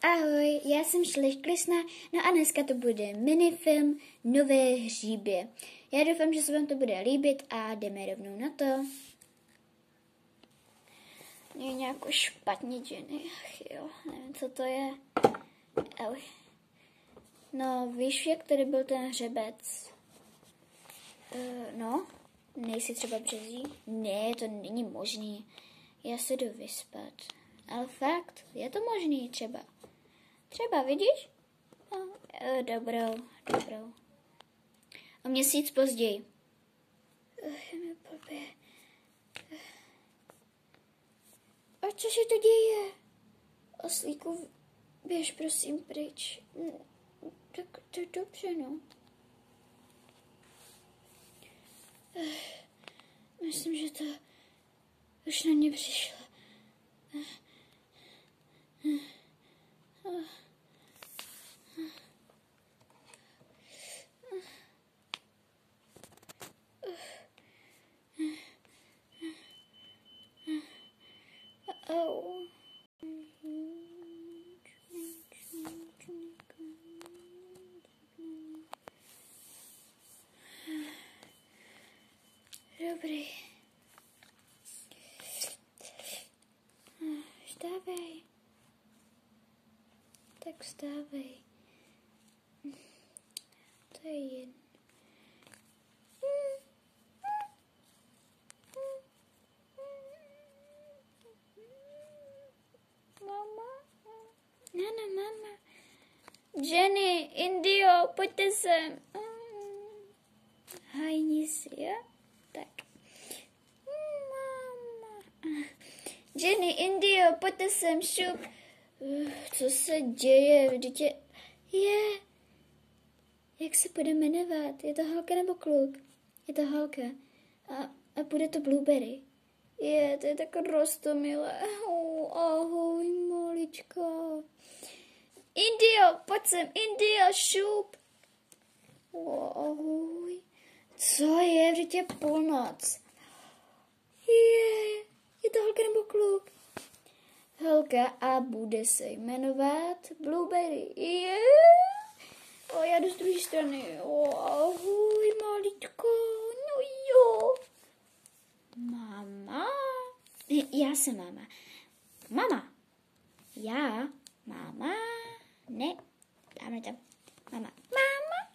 Ahoj, já jsem Šlešklisna, no a dneska to bude minifilm Nové hříbě. Já doufám, že se vám to bude líbit a jdeme rovnou na to. Je nějak špatně, Jenny, ach jo, nevím, co to je. Ahoj. No, víš, jak tady byl ten hřebec? No, nejsi třeba březí? Ne, to není možný. Já se jdu vyspat. Ale fakt, je to možný třeba. Třeba, vidíš? No, dobrou. O měsíc později. Mi blbě. A co se to děje? Oslíku, běž prosím pryč. Tak to je dobře, no. Myslím, že to už na mě přišlo. Dobrý. Vstávej. Tak vstávej. To je jen. Mama? Nana, mama. Jenny, Indio, pojďte sem. Hajni si, jo? Tak. Mama. Jenny, Indio, pojďte sem, šup. Co se děje? Vždyť je. Jak se bude jmenovat? Je to holka nebo kluk? Je to holka. A bude to Blueberry. To je tak roztomilé. Ahoj, maličko. Indio, pojď sem, Indio, šup. Ahoj. Co je? Vždyť je půlnoc. Je to holka nebo kluk? Holka a bude se jmenovat Blueberry. Já jdu z druhé strany. Ahoj, maličko. No jo. Mama. Já jsem máma. Mama. Já. Máma. Ne. Dáme tam. Mama. Mama.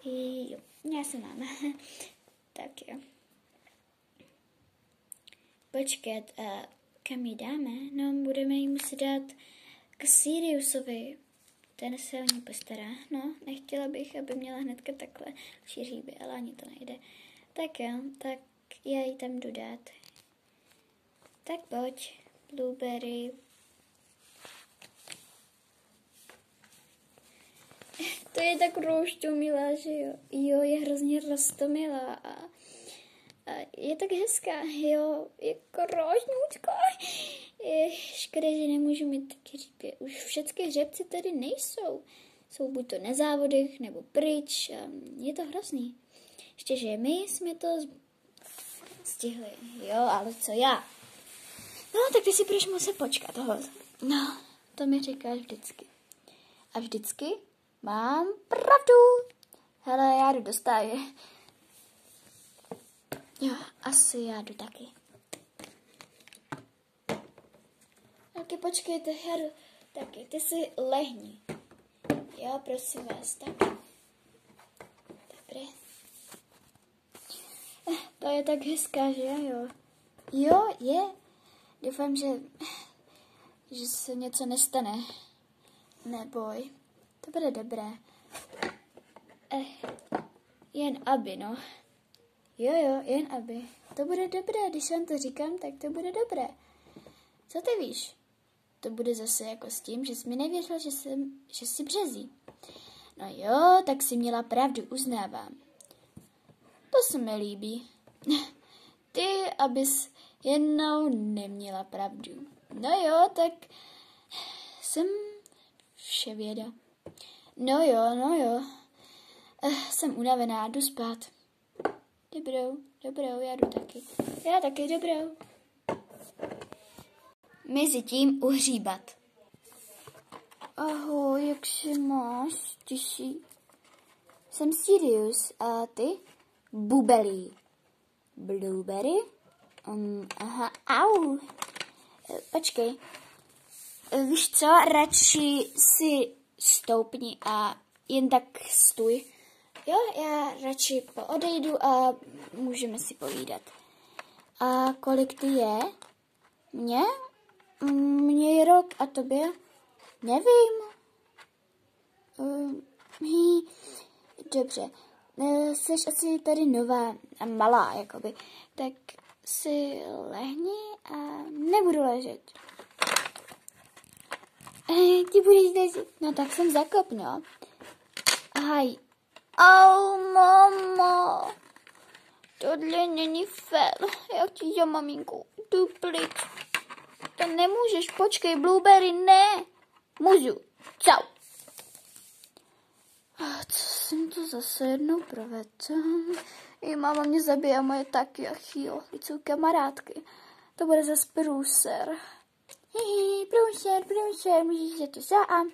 Jo. Já jsem máma. Tak jo. Počkat, kam ji dáme? No, budeme ji muset dát k Siriusovi. Ten se o ní postará. No, nechtěla bych, aby měla hnedka takhle hříby, ale ani to nejde. Tak jo, tak já ji tam jdu dát. Tak pojď, Blueberry. To je tak roztomilá, že jo? Jo, je hrozně roztomilá a je tak hezká, jo, je krožňučka. Škoda, že nemůžu mít taky hříbě. Už všechny hřebci tady nejsou. Jsou buď to na závodech, nebo pryč. Je to hrozný. Ještě, že my jsme to stihli. Jo, ale co já? No, tak ty si budeš muset počkat. No, to mi říkáš vždycky. A vždycky mám pravdu. Hele, já jdu do stáje. Jo, asi já jdu taky. Taky počkejte, já jdu taky. Ty si lehni. Jo, prosím vás, taky. Dobré. To je tak hezká, že jo? Jo, je. Doufám, že se něco nestane. Neboj. To bude dobré. Jen aby, no. Jo, jen aby. To bude dobré, když vám to říkám, tak to bude dobré. Co ty víš? To bude zase jako s tím, že jsi mi nevěřila, že jsi březí. No jo, tak jsi měla pravdu, uznávám. To se mi líbí. Ty, abys jednou neměla pravdu. No jo, tak jsem vševěda. No jo. Jsem unavená, jdu spát. Dobrou, já jdu taky. Dobrou. Mezi tím uhříbat. Ahoj, jak se máš? Těší. Jsem Sirius a ty? Blueberry. Blueberry? Aha, au. Počkej. Víš co, radši si stoupni a jen tak stůj. Jo, já radši odejdu a můžeme si povídat. A kolik ty je? Mně? Mně je rok a tobě? Nevím. Dobře. Jsi asi tady nová a malá, jakoby. Tak si lehni a nebudu ležet. Ty budeš ležet. No tak jsem zakop, no. Ahaj. Au, mamo. Tohle není fér. Já chci maminku. Tu pryč. To nemůžeš, počkej, Blueberry, ne. Můžu. Čau. Co jsem to zase jednou provedl? I máma mě zabije a moje taky, ach jo, jsou kamarádky. To bude zase průser. Průser, můžeš se to sám.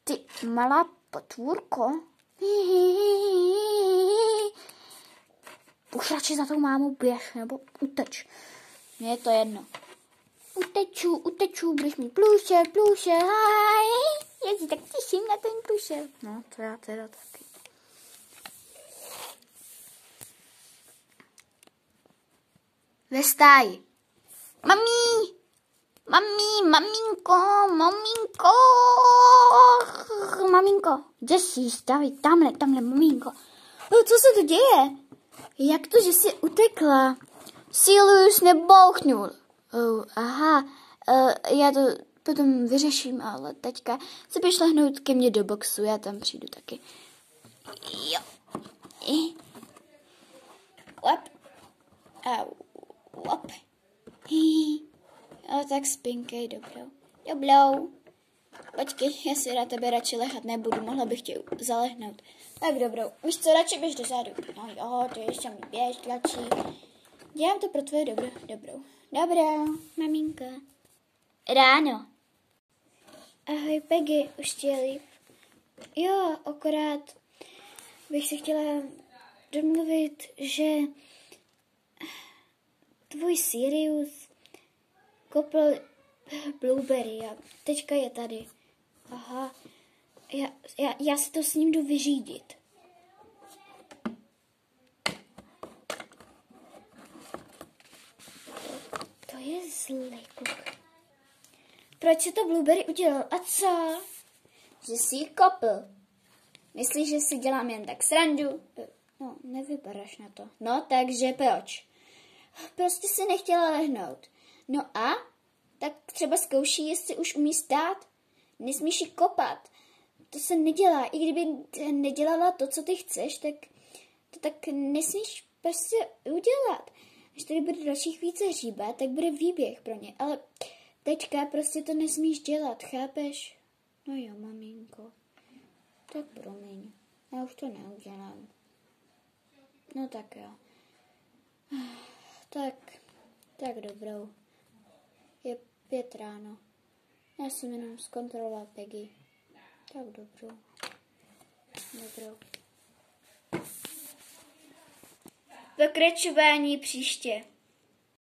Ty malá potvůrko. Už radši za tou mámou běž, nebo uteč. Mně je to jedno. Uteču, budeš mít pluše, haj. Já si tak těším na ten pluše. No, to já teda taky. Ve stáji. Maminko, kde jsi? Staví tamhle, maminko. Co se tu děje? Jak to, že jsi utekla? Sirius nebouchnul. Aha, já to potom vyřeším, ale teďka se běž lehnout ke mně do boxu, já tam přijdu taky. Jo. Lop. Ale tak spinkej, dobrou. Počkej, já si na tebe radši lehat nebudu, mohla bych tě zalehnout. Tak dobrou, víš co, radši běž dozadu. No jo, to ještě mi běž, tlačí. Dělám to pro tvoje dobrou. Dobrou, maminka. Ráno. Ahoj, Peggy, už ti je líp? Jo, akorát bych se chtěla domluvit, že tvůj Sirius kopl Blueberry a teďka je tady. Aha, já si to s ním jdu vyřídit. To je zlej kluk. Proč si to Blueberry udělal? A co? Že si ji kopl. Myslíš, že si dělám jen tak srandu? No, nevypadáš na to. No, takže proč? Prostě si nechtěla lehnout. No a? Tak třeba zkouší, jestli už umí stát. Nesmíš ji kopat. To se nedělá. I kdyby nedělala to, co ty chceš, tak to tak nesmíš prostě udělat. Až tady bude dalších více hříbat, tak bude výběh pro ně. Ale teďka prostě to nesmíš dělat, chápeš? No jo, maminko. Tak promiň. Já už to neudělám. No tak jo. Tak dobrou. Je 5 ráno. Já jsem jenom zkontroloval Peggy. Tak dobrou. Pokračování příště.